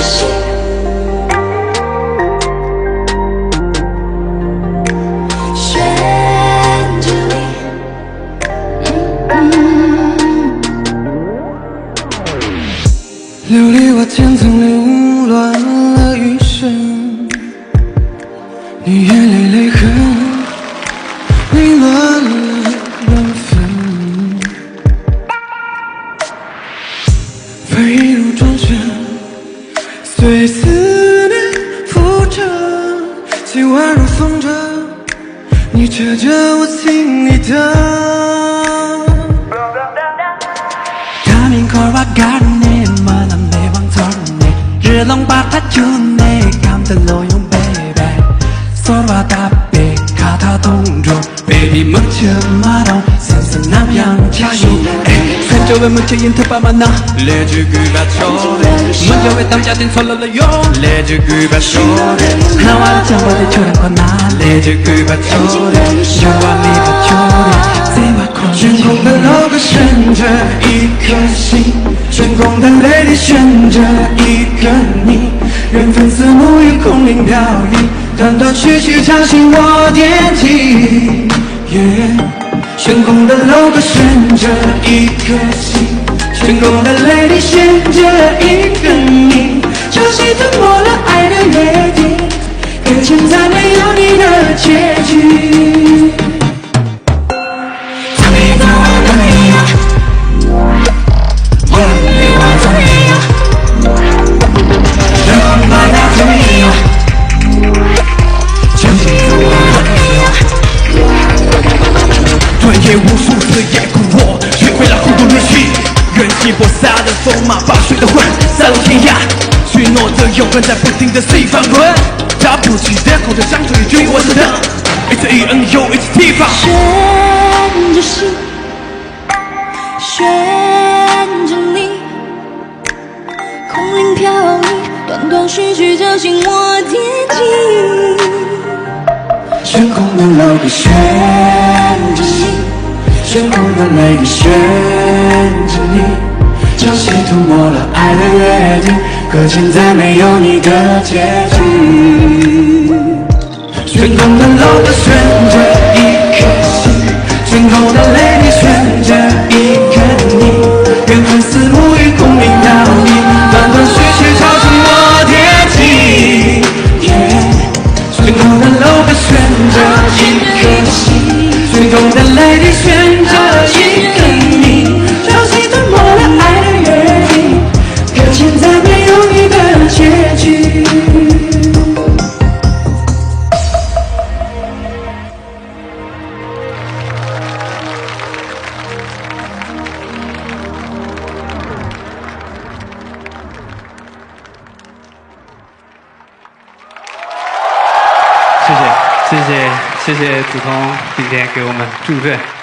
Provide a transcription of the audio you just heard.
心。选着你，琉璃瓦渐层流乱了余生，你眼泪泪痕凌乱了缘分，飞入转圈，随思念浮沉，今晚如风筝，你扯着我心里的。Coming 걸어와 가르네 만한 내 방설네 르렁 받아주네 감들로용 baby 서로와 답해 가다 동조 baby 묻지 마라 선선한 양자유 산적을 묻혀 인터바 만나 레즈 그바초래 먼저 왜 남자들 설렐래요 레즈 그바초래 나와 정보들 초랑과 나 레즈 그바초래 유와 미바초래 悬空的楼阁悬着一颗心，悬空的泪里悬着一个你，缘分似沐浴空灵飘逸，断断续续吵醒我惦记。悬空的楼阁悬着一颗心，悬空的泪里悬着一个你，潮汐吞没了爱的约定，可现在没有你的结局。无数次也苦我，学会了孤独旅行，任性播撒的风马把水都混，散落天涯，许诺着永恒在不停的随翻滚，打不起的口的伤口也追我着等，一次一恩又一次提防。悬着心，悬着你，空灵飘逸，断断续续吵醒我惦记。悬空的楼阁悬着心，悬空的泪里悬着你，潮汐涂抹了爱的约定，可现在没有你的结局。悬空的楼阁悬着一颗心，悬空的泪里悬着一个你，缘分似沐浴空灵飘逸，断断续续吵醒我惦记。悬空的楼阁悬着一颗心，悬空的泪里悬着一个你，潮汐吞没了爱的约定，可现在没有你的结局。谢谢子彤今天给我们助阵。